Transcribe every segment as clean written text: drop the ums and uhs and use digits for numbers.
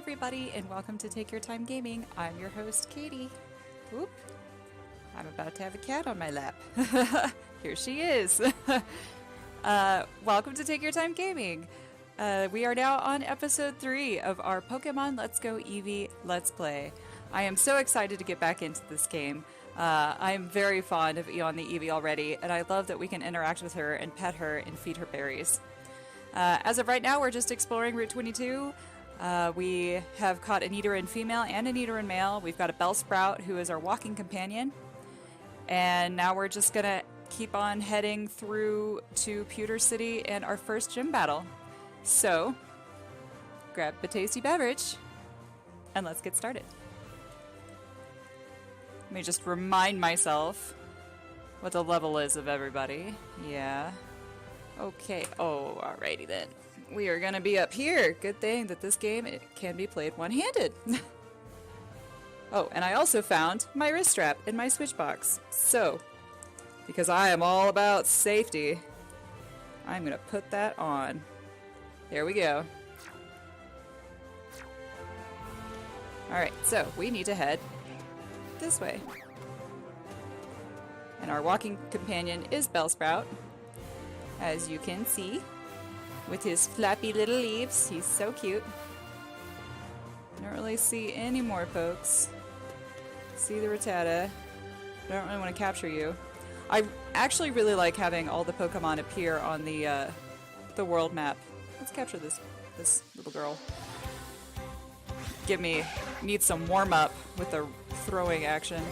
everybody, and welcome to Take Your Time Gaming. I'm your host, Katie. Whoop. I'm about to have a cat on my lap. Here she is. Welcome to Take Your Time Gaming. We are now on episode 3 of our Pokemon Let's Go Eevee Let's Play. I am so excited to get back into this game. I am very fond of Eon the Eevee already, and I love that we can interact with her and pet her and feed her berries. As of right now, we're just exploring Route 22. We have caught a Nidoran female and a Nidoran male. We've got a Bellsprout who is our walking companion. And now we're just gonna keep on heading through to Pewter City and our first gym battle. So, grab a tasty beverage and let's get started. Let me just remind myself what the level is of everybody. Yeah. Okay. Oh, alrighty then. We are gonna be up here. Good thing that this game can be played one-handed. Oh, and I also found my wrist strap in my switch box. So, because I am all about safety, I'm gonna put that on. There we go. Alright, so we need to head this way. And our walking companion is Bellsprout, as you can see. With his flappy little leaves. He's so cute. I don't really see any more pokes. See the Rattata. I don't really want to capture you. I actually really like having all the Pokemon appear on the world map. Let's capture this little girl. Need some warm up with the throwing action.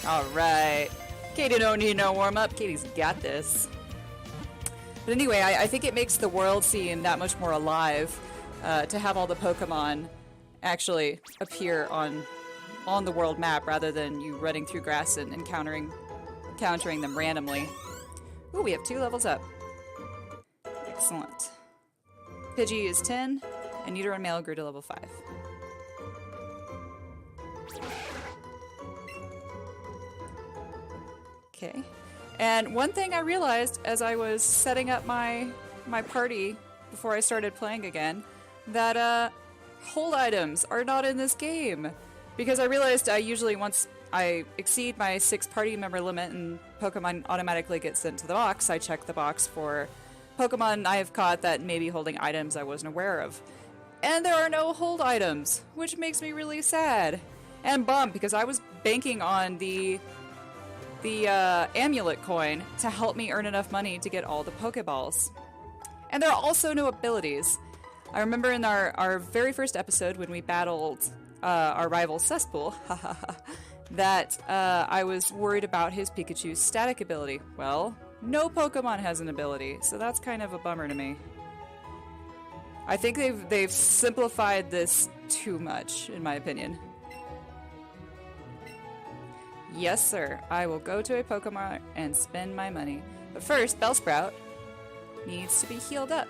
All right. Katie don't need no warm-up. Katie's got this. But anyway, I think it makes the world seem that much more alive to have all the Pokemon actually appear on the world map rather than you running through grass and encountering them randomly. Ooh, we have 2 levels up. Excellent. Pidgey is 10, and Nidoran male grew to level 5. Okay, and one thing I realized as I was setting up my party before I started playing again, that hold items are not in this game. Because I realized once I exceed my 6 party member limit and Pokemon automatically get sent to the box, I check the box for Pokemon I have caught that may be holding items I wasn't aware of. And there are no hold items, which makes me really sad. And bummed, because I was banking on the amulet coin to help me earn enough money to get all the Pokeballs. And there are also no abilities. I remember in our very first episode when we battled our rival Cesspool, that I was worried about his Pikachu's static ability. Well, no Pokemon has an ability, so that's kind of a bummer to me. I think they've simplified this too much, in my opinion. Yes, sir. I will go to a Pokemon and spend my money. But first, Bellsprout needs to be healed up.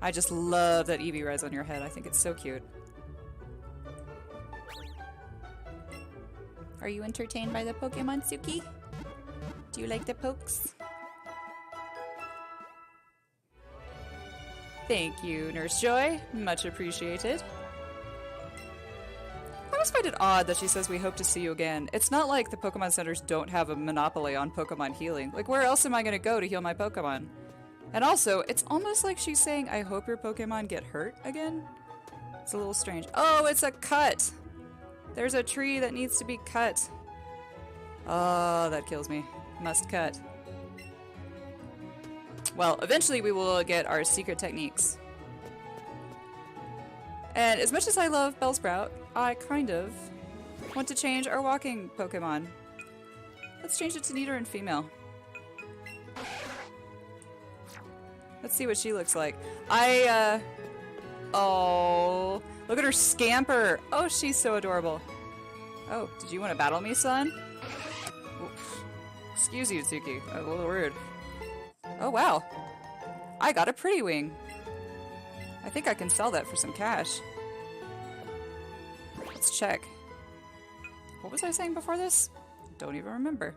I just love that Eevee rides on your head. I think it's so cute. Are you entertained by the Pokemon, Suki? Do you like the pokes? Thank you, Nurse Joy. Much appreciated. I always find it odd that she says we hope to see you again. It's not like the Pokemon centers don't have a monopoly on Pokemon healing. Like, where else am I going to go to heal my Pokemon? And also, it's almost like she's saying, I hope your Pokemon get hurt again? It's a little strange. Oh, it's a cut! There's a tree that needs to be cut. Oh, that kills me. Must cut. Well, eventually we will get our secret techniques. And as much as I love Bellsprout, I kind of want to change our walking Pokemon. Let's change it to Nidoran female. Let's see what she looks like. Oh, look at her scamper. Oh, she's so adorable. Oh, did you want to battle me, son? Oof. Excuse you, Tsuki. A little rude. Oh, wow. I got a pretty wing. I think I can sell that for some cash. Let's check. What was I saying before this? Don't even remember.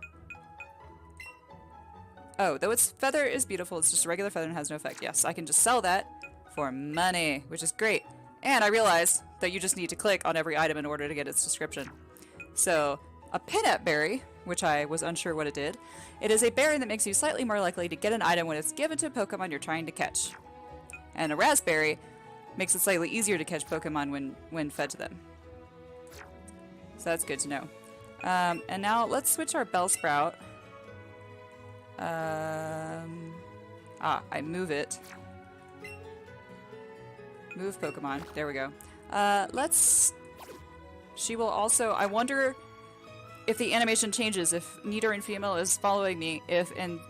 Oh, though its feather is beautiful, it's just a regular feather and has no effect. Yes, I can just sell that for money, which is great. And I realized that you just need to click on every item in order to get its description. So, a peanut berry, which I was unsure what it did, it is a berry that makes you slightly more likely to get an item when it's given to a Pokemon you're trying to catch. And a raspberry makes it slightly easier to catch Pokemon when fed to them. So that's good to know. And now let's switch our Bellsprout. I move it. Move Pokemon. There we go. She will also... I wonder if the animation changes, if Neater and Female is following me,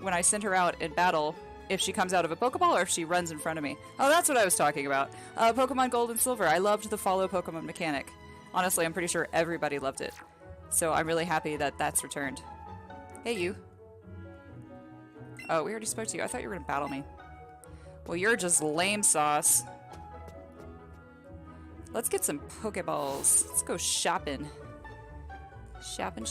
when I send her out in battle, if she comes out of a Pokeball or if she runs in front of me. Oh, that's what I was talking about. Pokemon Gold and Silver. I loved the follow Pokemon mechanic. Honestly, I'm pretty sure everybody loved it. So I'm really happy that that's returned. Hey, you. Oh, we already spoke to you. I thought you were going to battle me. Well, you're just lame sauce. Let's get some Pokeballs. Let's go shopping. Shopping.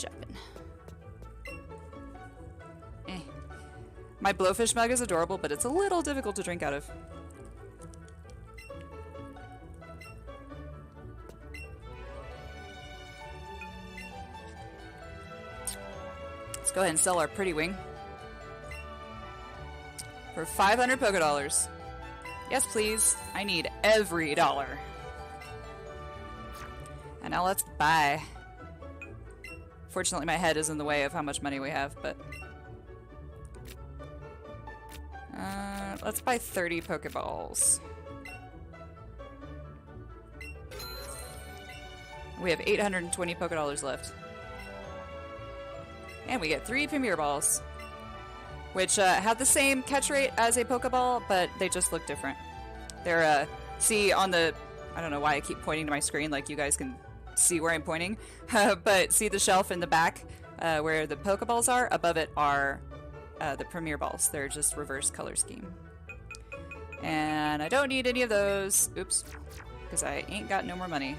My Blowfish mug is adorable, but it's a little difficult to drink out of. Let's go ahead and sell our Pretty Wing. For 500 Pokedollars. Yes, please. I need every dollar. And now let's buy. Fortunately, my head is in the way of how much money we have, but... let's buy 30 Pokeballs. We have 820 Pokedollars left. And we get 3 Premier Balls, which have the same catch rate as a Pokeball, but they just look different. They're, see on the... I don't know why I keep pointing to my screen like you guys can see where I'm pointing, but see the shelf in the back where the Pokeballs are? Above it are the Premier Balls. They're just reverse color scheme. And I don't need any of those. Oops. Because I ain't got no more money.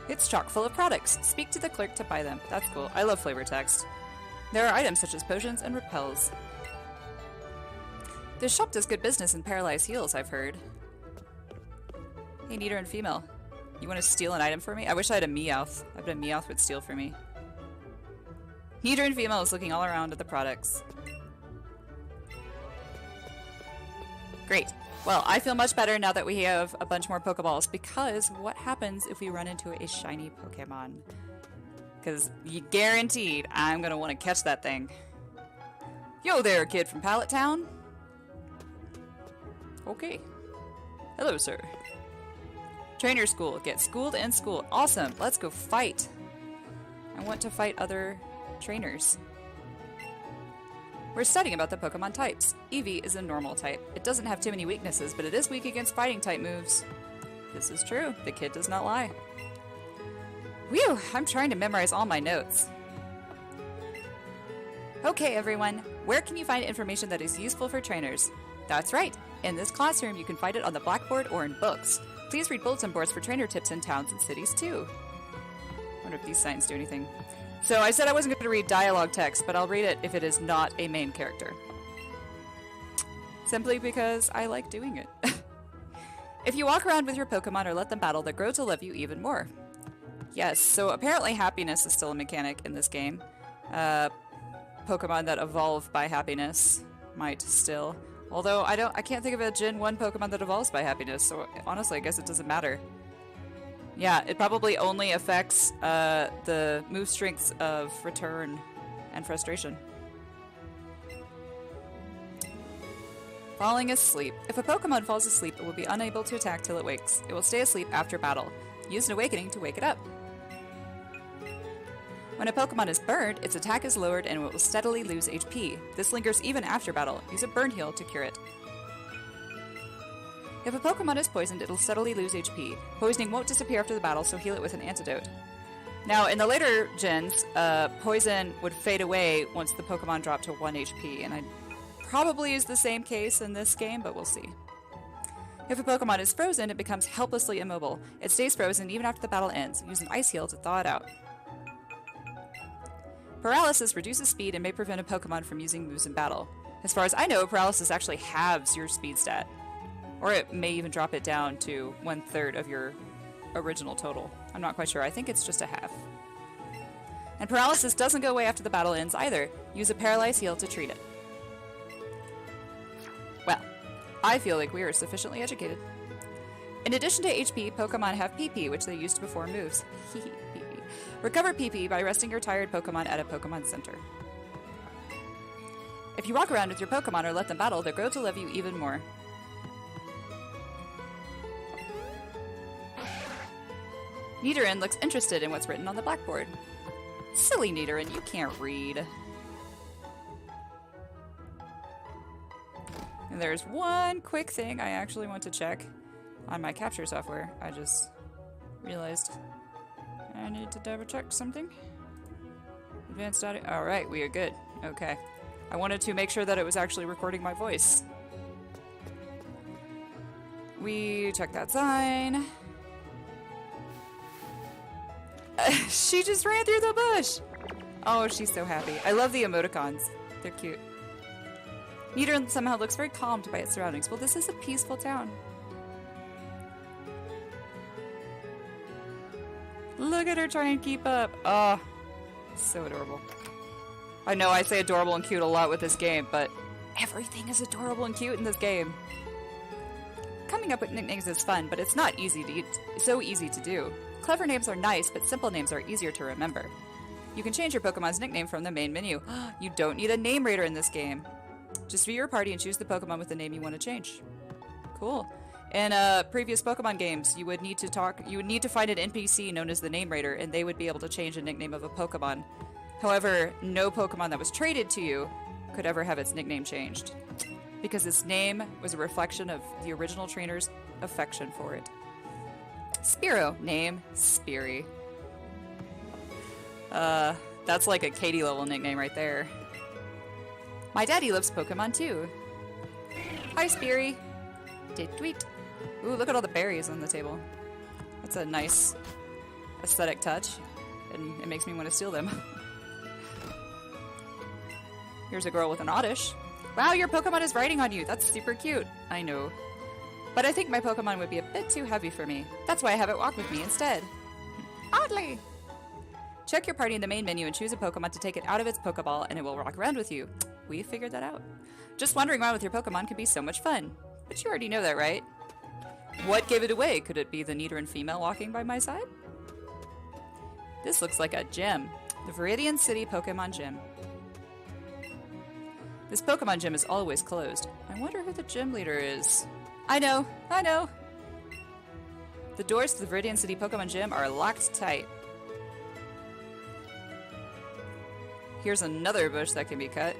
It's chock full of products. Speak to the clerk to buy them. That's cool. I love flavor text. There are items such as potions and repels. This shop does good business in paralyzed heals, I've heard. Hey, Neater and Female. You want to steal an item for me? I wish I had a Meowth. I bet a Meowth would steal for me. Neater and Female is looking all around at the products. Great. Well, I feel much better now that we have a bunch more Pokeballs, because what happens if we run into a shiny Pokemon? Because you guaranteed I'm going to want to catch that thing. Yo there, kid from Pallet Town. Okay. Hello, sir. Trainer school. Get schooled in school. Awesome. Let's go fight. I want to fight other trainers. We're studying about the Pokemon types. Eevee is a normal type. It doesn't have too many weaknesses, but it is weak against fighting type moves. This is true. The kid does not lie. Whew! I'm trying to memorize all my notes. Okay, everyone. Where can you find information that is useful for trainers? That's right. In this classroom, you can find it on the blackboard or in books. Please read bulletin boards for trainer tips in towns and cities, too. I wonder if these signs do anything. So I said I wasn't going to read dialogue text, but I'll read it if it is not a main character. Simply because I like doing it. If you walk around with your Pokemon or let them battle, they grow to love you even more. Yes, so apparently happiness is still a mechanic in this game. Pokemon that evolve by happiness might still. Although I can't think of a Gen 1 Pokemon that evolves by happiness, so honestly I guess it doesn't matter. Yeah, it probably only affects the move strengths of Return and Frustration. Falling asleep. If a Pokemon falls asleep, it will be unable to attack till it wakes. It will stay asleep after battle. Use an awakening to wake it up. When a Pokemon is burned, its attack is lowered and it will steadily lose HP. This lingers even after battle. Use a burn heal to cure it. If a Pokemon is poisoned, it'll steadily lose HP. Poisoning won't disappear after the battle, so heal it with an antidote. Now, in the later gens, poison would fade away once the Pokemon dropped to 1 HP, and I'd probably use the same case in this game, but we'll see. If a Pokemon is frozen, it becomes helplessly immobile. It stays frozen even after the battle ends. Use an Ice Heal to thaw it out. Paralysis reduces speed and may prevent a Pokemon from using moves in battle. As far as I know, Paralysis actually halves your speed stat. Or it may even drop it down to 1/3 of your original total. I'm not quite sure. I think it's just a half. And Paralysis doesn't go away after the battle ends either. Use a Paralyze Heal to treat it. Well, I feel like we are sufficiently educated. In addition to HP, Pokemon have PP, which they use to perform moves. PP. Recover PP by resting your tired Pokemon at a Pokemon Center. If you walk around with your Pokemon or let them battle, they'll grow to love you even more. Nidoran looks interested in what's written on the blackboard. Silly Nidoran, you can't read. And there's one quick thing I actually want to check on my capture software. I just realized I need to double check something. Advanced audio. Alright, we are good. Okay. I wanted to make sure that it was actually recording my voice. We check that sign. She just ran through the bush! Oh, she's so happy. I love the emoticons. They're cute. Nidoran somehow looks very calmed by its surroundings. Well, this is a peaceful town. Look at her trying to keep up. Oh, so adorable. I know I say adorable and cute a lot with this game, but everything is adorable and cute in this game. Coming up with nicknames is fun, but it's not so easy to do. Clever names are nice, but simple names are easier to remember. You can change your Pokemon's nickname from the main menu. You don't need a name rater in this game. Just view your party and choose the Pokemon with the name you want to change. Cool. In previous Pokemon games, you would need to find an NPC known as the Name Rater, and they would be able to change the nickname of a Pokemon. However, no Pokemon that was traded to you could ever have its nickname changed, because its name was a reflection of the original trainer's affection for it. Spearow, name Speary. That's like a Katie level nickname right there. My daddy loves Pokemon too. Hi, Speary. Tweet. Ooh, look at all the berries on the table. That's a nice aesthetic touch, and it makes me want to steal them. Here's a girl with an Oddish. Wow, your Pokemon is riding on you. That's super cute. I know. But I think my Pokemon would be a bit too heavy for me. That's why I have it walk with me instead. Oddly. Check your party in the main menu and choose a Pokemon to take it out of its Pokeball, and it will walk around with you. We figured that out. Just wandering around with your Pokemon can be so much fun. But you already know that, right? What gave it away? Could it be the Nidoran female walking by my side? This looks like a gym. The Viridian City Pokemon Gym. This Pokemon gym is always closed. I wonder who the gym leader is. I know! The doors to the Viridian City Pokemon Gym are locked tight. Here's another bush that can be cut.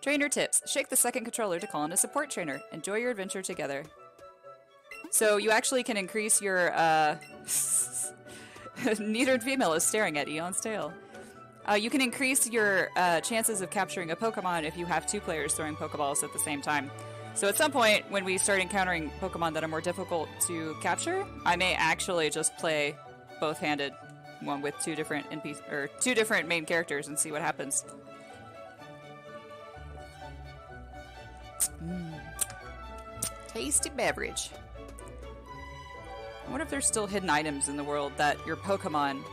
Trainer tips. Shake the second controller to call in a support trainer. Enjoy your adventure together. So you actually can increase your, Nidoran female is staring at Eon's tail. You can increase your chances of capturing a Pokemon if you have two players throwing Pokeballs at the same time. So at some point, when we start encountering Pokemon that are more difficult to capture, I may actually just play both-handed, one with two different main characters, and see what happens. Tasty beverage. I wonder if there's still hidden items in the world that your Pokemon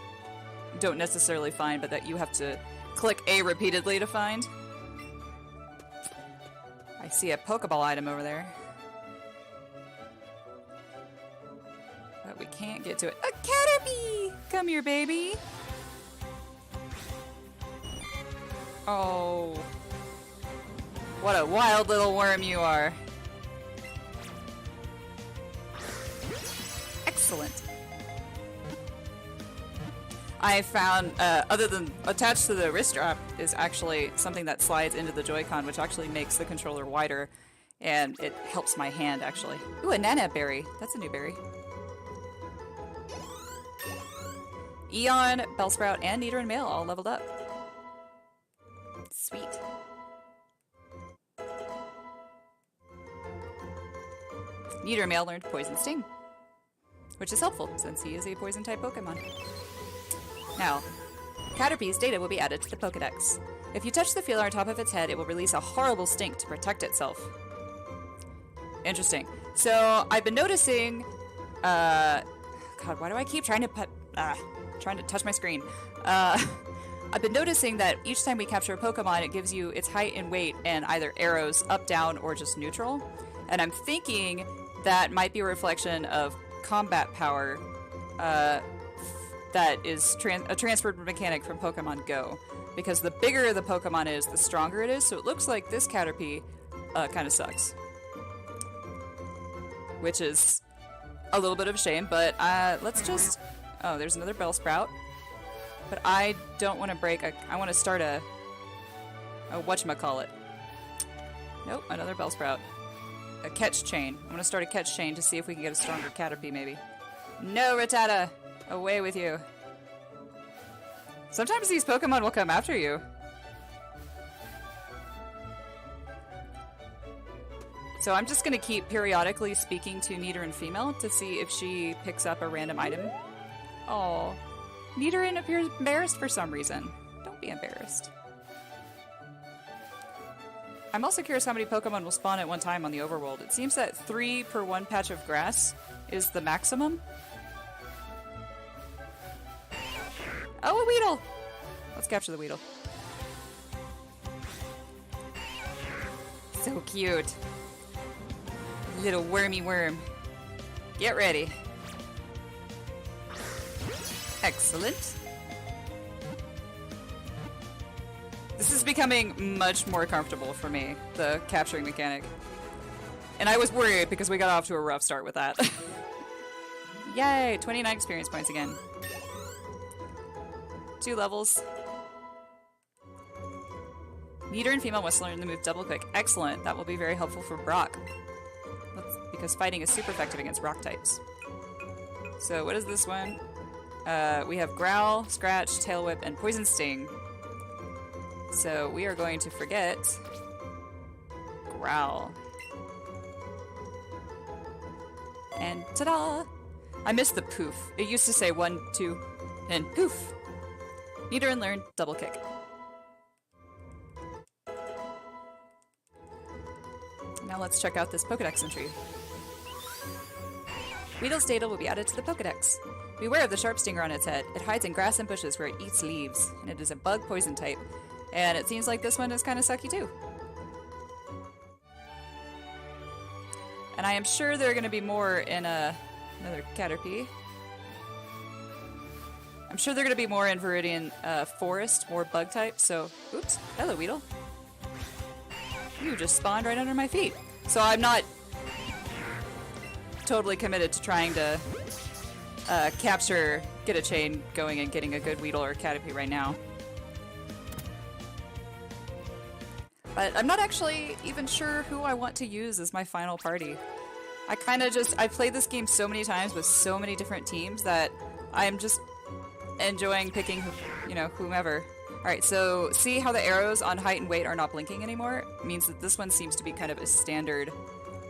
don't necessarily find, but that you have to click A repeatedly to find. I see a Pokeball item over there. But we can't get to it. A Caterpie! Come here, baby! Oh. What a wild little worm you are. Excellent. I found, other than attached to the wrist strap, is actually something that slides into the Joy-Con, which actually makes the controller wider, and it helps my hand, actually. Ooh, a Nana berry. That's a new berry. Eon, Bellsprout, and Nidoran male all leveled up. Sweet. Nidoran male learned Poison Sting. which is helpful since he is a poison-type Pokemon. Now, Caterpie's data will be added to the Pokedex. If you touch the feeler on top of its head, it will release a horrible stink to protect itself. Interesting. So, I've been noticing... God, why do I keep trying to touch my screen? I've been noticing that each time we capture a Pokemon, it gives you its height and weight and either arrows up, down, or just neutral. And I'm thinking that might be a reflection of combat power that is a transferred mechanic from Pokemon Go. Because the bigger the Pokemon is, the stronger it is. So it looks like this Caterpie kind of sucks. Which is a little bit of a shame, but let's just... Oh, there's another Bellsprout. But I don't want to break... I want to start a whatchamacallit. Nope, another Bellsprout. A catch chain. I'm going to start a catch chain to see if we can get a stronger Caterpie, maybe. No, Rattata! Away with you. Sometimes these Pokemon will come after you. So I'm just going to keep periodically speaking to Nidoran female to see if she picks up a random item. Oh, Nidoran appears embarrassed for some reason. Don't be embarrassed. I'm also curious how many Pokemon will spawn at one time on the overworld. It seems that 3 per one patch of grass is the maximum. Oh, a Weedle! Let's capture the Weedle. So cute. Little wormy worm. Get ready. Excellent. This is becoming much more comfortable for me, the capturing mechanic. And I was worried because we got off to a rough start with that. Yay! 29 experience points again. 2 levels. Nidoran female wants to learn the move Double Quick. Excellent. That will be very helpful for Brock. Because fighting is super effective against rock types. So what is this one? We have Growl, Scratch, Tail Whip, and Poison Sting. So we are going to forget Growl. And ta-da! I missed the poof. It used to say 1, 2, and poof. Nidoran learned Double Kick. Now let's check out this Pokedex entry. Weedle's data will be added to the Pokedex. Beware of the sharp stinger on its head. It hides in grass and bushes where it eats leaves, and it is a bug poison type. And it seems like this one is kind of sucky too. And I am sure there are going to be more in another Caterpie. I'm sure there are going to be more in Viridian Forest, more bug types, so... Oops. Hello, Weedle. You just spawned right under my feet. So I'm not totally committed to trying to get a chain going and getting a good Weedle or Caterpie right now. But I'm not actually even sure who I want to use as my final party. I kind of just... I've played this game so many times with so many different teams that I'm just enjoying picking, you know, whomever. Alright, so see how the arrows on height and weight are not blinking anymore? It means that this one seems to be kind of a standard,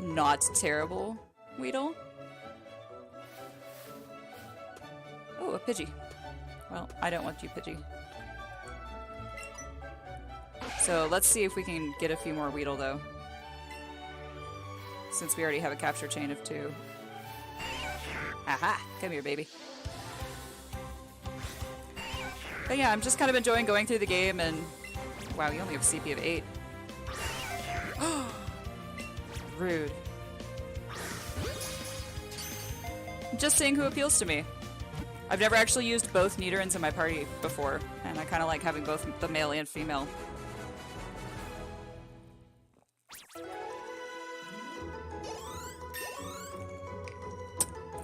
not terrible Weedle. Oh, a Pidgey. Well, I don't want you, Pidgey. So let's see if we can get a few more Weedle, though. Since we already have a capture chain of 2. Aha! Come here, baby. But yeah, I'm just kind of enjoying going through the game and... Wow, you only have a CP of 8. Rude. Just seeing who appeals to me. I've never actually used both Nidorans in my party before, and I kind of like having both the male and female.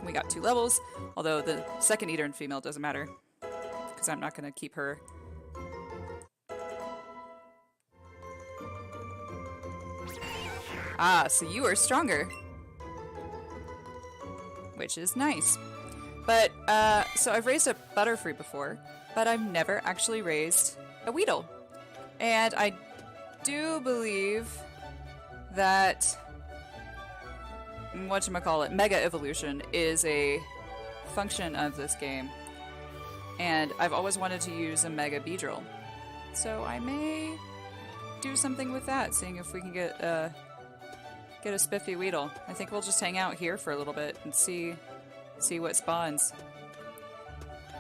We got 2 levels, although the second Nidoran female doesn't matter. Because I'm not going to keep her. Ah, so you are stronger. Which is nice. But, so I've raised a Butterfree before, but I've never actually raised a Weedle. And I do believe that... whatchamacallit, Mega Evolution is a function of this game. And I've always wanted to use a Mega Beedrill. So I may do something with that, seeing if we can get a spiffy Weedle. I think we'll just hang out here for a little bit and see what spawns.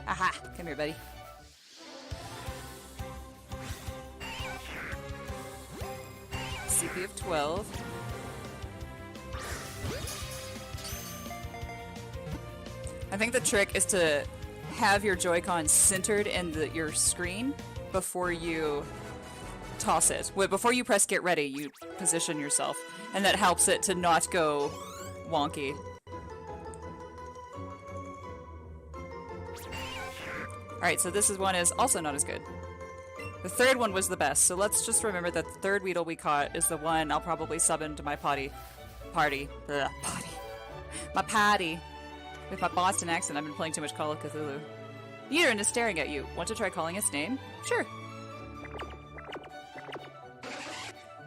Aha! Come here, buddy. CP of 12. I think the trick is to have your Joy-Con centered in your screen before you toss it. Before you press get ready, you position yourself, and that helps it to not go wonky. Alright, so this one is also not as good. The third one was the best, so let's just remember that the third Weedle we caught is the one I'll probably sub into my party. My potty. With my Boston accent, I've been playing too much Call of Cthulhu. Nidoran is staring at you. Want to try calling its name? Sure.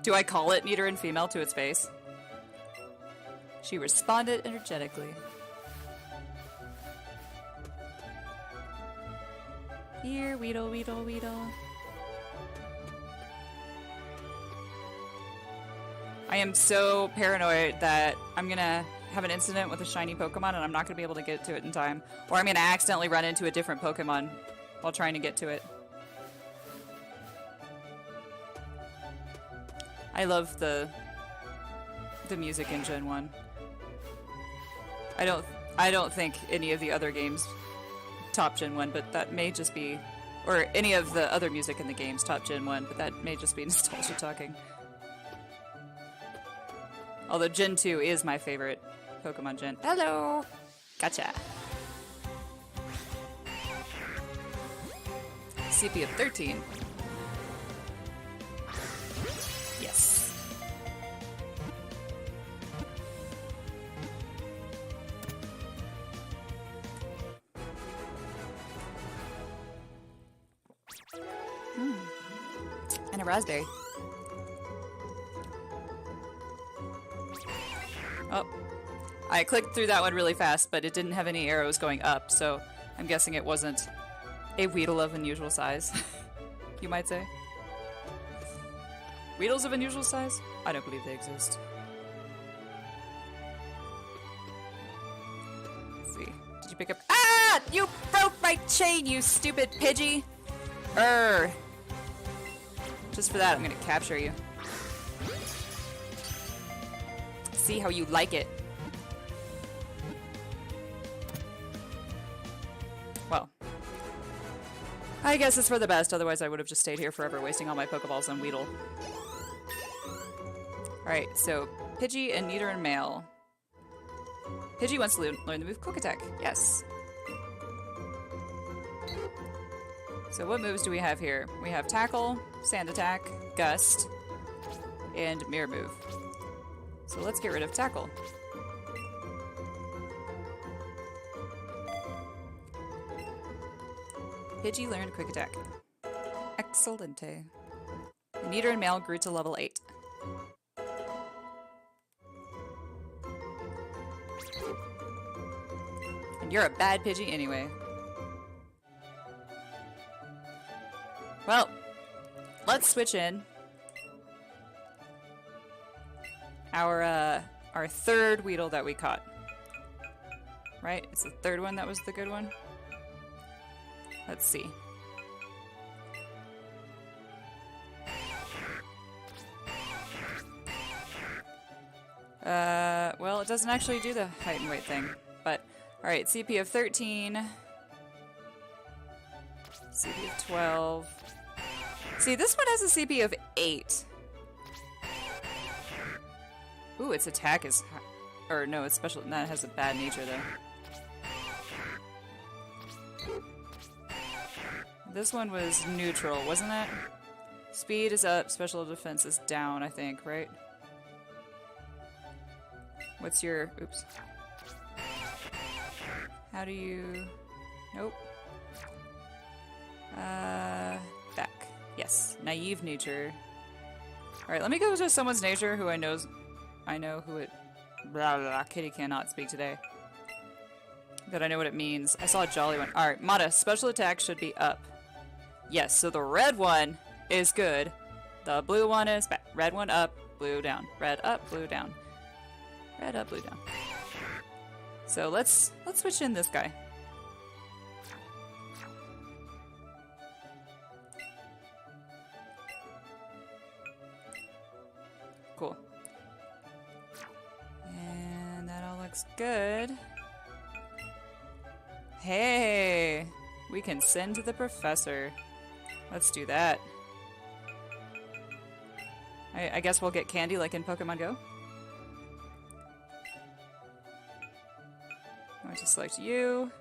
Do I call it Nidoran female to its face? She responded energetically. Here, Weedle, Weedle, Weedle. I am so paranoid that I'm gonna have an incident with a shiny Pokemon and I'm not gonna be able to get to it in time. Or I'm gonna accidentally run into a different Pokemon while trying to get to it. I love the music in Gen 1. I don't think any of the other games top Gen 1, but that may just be, or any of the other music in the games top Gen 1, but that may just be nostalgia talking. Although Gen 2 is my favorite Pokemon gen. Hello! Gotcha. CP of 13. Yes. And a raspberry. Oh. I clicked through that one really fast, but it didn't have any arrows going up, so I'm guessing it wasn't a Weedle of unusual size, you might say. Weedles of unusual size? I don't believe they exist. Let's see. Did you pick up— Ah! You broke my chain, you stupid Pidgey! Just for that, I'm gonna capture you. See how you like it. Well, I guess it's for the best, otherwise I would have just stayed here forever wasting all my Pokeballs on Weedle. Alright, so Pidgey and Nidoran male. Pidgey wants to learn the move Quick Attack. Yes. So what moves do we have here? We have Tackle, Sand Attack, Gust, and Mirror Move. So let's get rid of Tackle. Pidgey learned Quick Attack. Excelente. The Nidoran male grew to level 8. And you're a bad Pidgey anyway. Well, let's switch in our third Weedle that we caught. Right? It's the third one that was the good one? Let's see. Well, it doesn't actually do the height and weight thing, but alright, CP of 13. CP of 12. See, this one has a CP of 8. Ooh, its attack is high. Or no, it's special. No, it has a bad nature though. This one was neutral, wasn't it? Speed is up, special defense is down, I think, right? What's your... Oops. How do you... Nope. Back. Yes. Naive nature. Alright, let me go to someone's nature who I know who it... Blah, blah, blah. Kitty cannot speak today. that I know what it means. I saw a jolly one. Alright, Mata, special attack should be up. Yes, so the red one is good. The blue one is bad. Red one up, blue down. Red up, blue down. Red up, blue down. So let's switch in this guy. Cool. And that all looks good. Hey! We can send to the professor. Let's do that. I guess we'll get candy like in Pokemon Go. I just select you.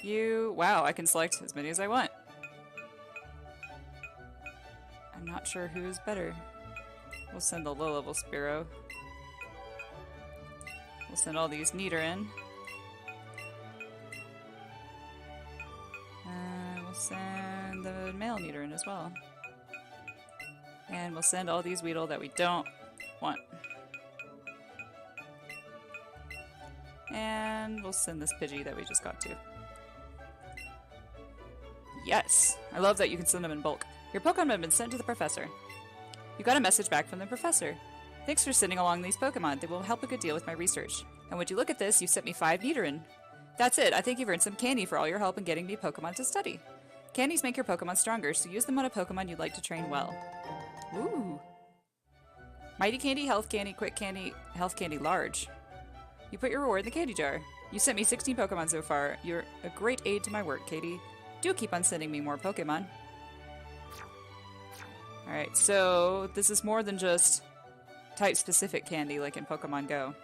You. Wow, I can select as many as I want. I'm not sure who is better. We'll send the low-level Spearow. We'll send all these Nidoran. We'll send the male Nidoran as well. And we'll send all these Weedle that we don't want. And we'll send this Pidgey that we just got to. Yes! I love that you can send them in bulk. Your Pokemon have been sent to the professor. You got a message back from the professor. Thanks for sending along these Pokemon. They will help a good deal with my research. And would you look at this, you sent me 5 Nidoran. That's it. I think you've earned some candy for all your help in getting me Pokemon to study. Candies make your Pokemon stronger, so use them on a Pokemon you'd like to train well. Ooh. Mighty Candy, Health Candy, Quick Candy, Health Candy, Large. You put your reward in the candy jar. You sent me 16 Pokemon so far. You're a great aid to my work, Katie. Do keep on sending me more Pokemon. Alright, so this is more than just type-specific candy like in Pokemon Go.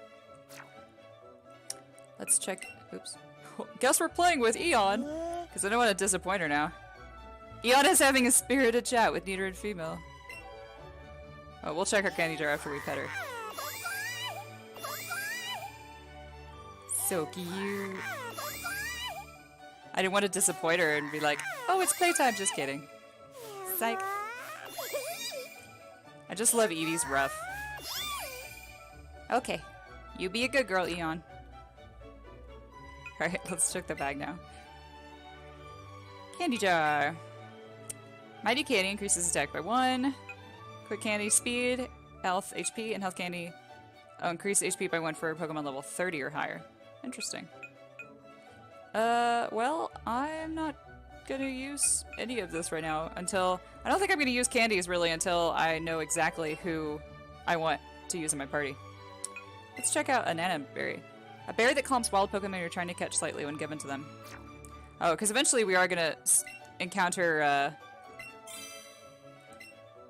Let's check... Oops. Guess we're playing with Eon, because I don't want to disappoint her now. Eon is having a spirited chat with Nidoran female. Oh, we'll check her candy jar after we pet her. So cute. I didn't want to disappoint her and be like, oh, it's playtime, just kidding. Psych. I just love Eevee's rough. Okay. You be a good girl, Eon. Alright, let's check the bag now. Candy jar. Mighty Candy increases attack by 1. Quick Candy, speed, health, HP, and Health Candy increase HP by 1 for Pokemon level 30 or higher. Interesting. Well, I'm not gonna use any of this right now until... I don't think I'm gonna use candies, really, until I know exactly who I want to use in my party. Let's check out a Nana Berry. A berry that calms wild Pokemon you're trying to catch slightly when given to them. Oh, because eventually we are gonna encounter,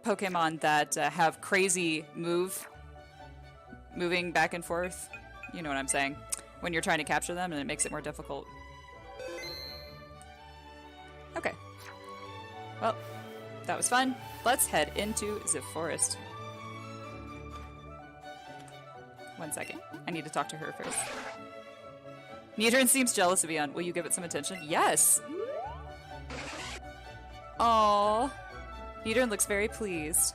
Pokemon that have crazy moving back and forth. You know what I'm saying. When you're trying to capture them, and it makes it more difficult. Okay. Well, that was fun. Let's head into the forest. 1 second. I need to talk to her first. Nidoran seems jealous of Eon. Will you give it some attention? Yes! Aww. Nidoran looks very pleased.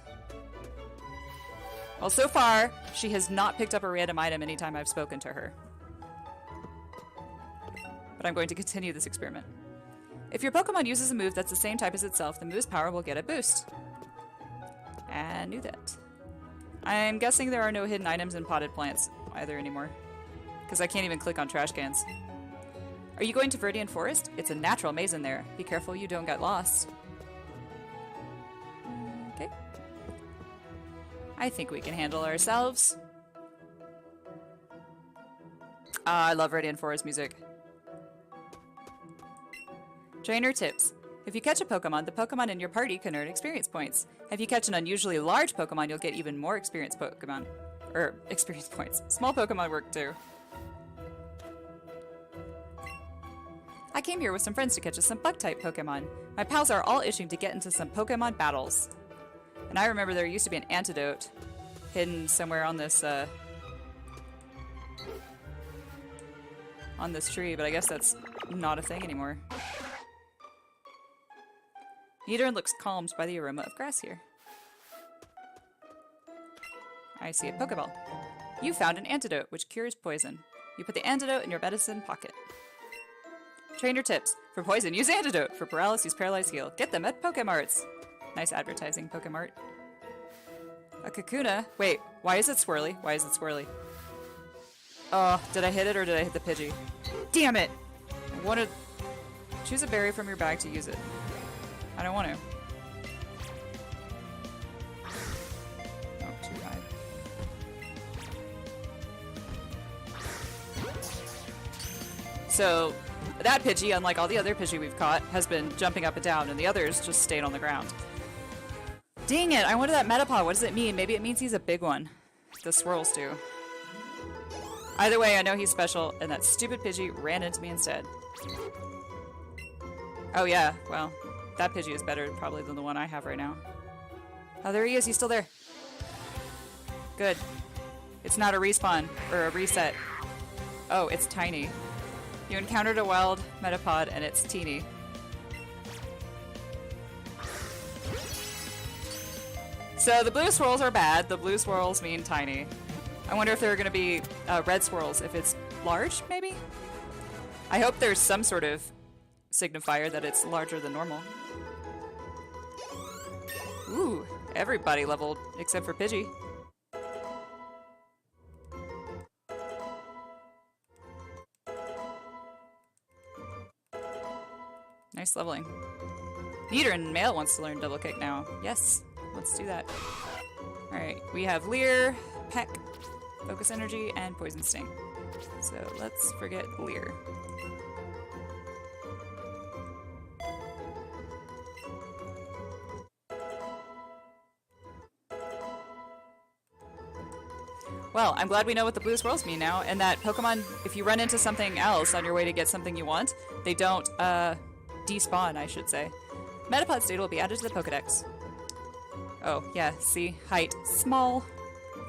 Well, so far, she has not picked up a random item anytime I've spoken to her. But I'm going to continue this experiment. If your Pokemon uses a move that's the same type as itself, the move's power will get a boost. I knew that. I'm guessing there are no hidden items in potted plants either anymore. Because I can't even click on trash cans. Are you going to Viridian Forest? It's a natural maze in there. Be careful you don't get lost. Okay. I think we can handle ourselves. I love Viridian Forest music. Trainer tips. If you catch a Pokemon, the Pokemon in your party can earn experience points. If you catch an unusually large Pokemon, you'll get even more experience Pokemon. Experience points. Small Pokemon work too. I came here with some friends to catch some Bug-type Pokemon. My pals are all itching to get into some Pokemon battles. And I remember there used to be an antidote hidden somewhere on this tree, but I guess that's not a thing anymore. Nidoran looks calmed by the aroma of grass here. I see a Pokeball. You found an antidote, which cures poison. You put the antidote in your medicine pocket. Trainer tips. For poison, use antidote. For paralysis, paralyze heal. Get them at Pokemarts. Nice advertising, Pokemart. A Kakuna. Wait, why is it swirly? Why is it swirly? Oh, did I hit it or did I hit the Pidgey? Damn it! I wanted... Choose a berry from your bag to use it. I don't want to. Oh, too high. So, that Pidgey, unlike all the other Pidgey we've caught, has been jumping up and down, and the others just stayed on the ground. Dang it! I wanted that Metapod. What does it mean? Maybe it means he's a big one. The swirls do. Either way, I know he's special, and that stupid Pidgey ran into me instead. Oh yeah, well, that Pidgey is better probably than the one I have right now. Oh, there he is. He's still there. Good. It's not a respawn, or a reset. Oh, it's tiny. You encountered a wild Metapod, and it's teeny. So the blue swirls are bad. The blue swirls mean tiny. I wonder if there are going to be red swirls if it's large, maybe? I hope there's some sort of signifier that it's larger than normal. Ooh, everybody leveled except for Pidgey. Nice leveling. Neater and Male wants to learn double kick now. Yes, let's do that. Alright, we have Leer, Peck, Focus Energy, and Poison Sting. So let's forget Leer. Well, I'm glad we know what the blue swirls mean now, and that Pokemon, if you run into something else on your way to get something you want, they don't, despawn, I should say. Metapod state will be added to the Pokedex. Oh, yeah, see? Height. Small.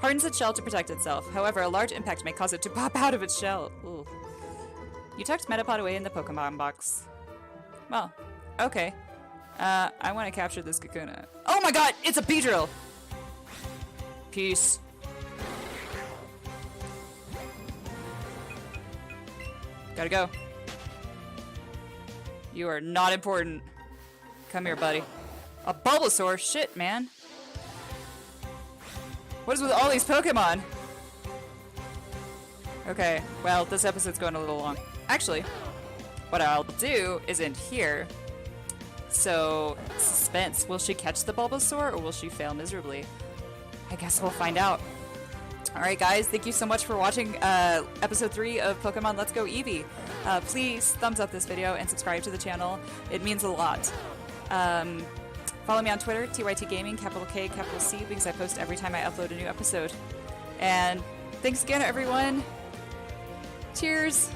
Hardens its shell to protect itself. However, a large impact may cause it to pop out of its shell. Ooh. You tucked Metapod away in the Pokemon box. Well, okay. I want to capture this Kakuna. Oh my god! It's a Beedrill! Peace. Gotta go. You are not important. Come here, buddy. A Bulbasaur? Shit, man. What is with all these Pokemon? Okay, well, this episode's going a little long. Actually, what I'll do is end here. So, suspense. Will she catch the Bulbasaur or will she fail miserably? I guess we'll find out. Alright guys, thank you so much for watching episode 3 of Pokemon Let's Go Eevee. Please thumbs up this video and subscribe to the channel. It means a lot. Follow me on Twitter, TYT Gaming, capital K, capital C, because I post every time I upload a new episode. And thanks again, everyone. Cheers!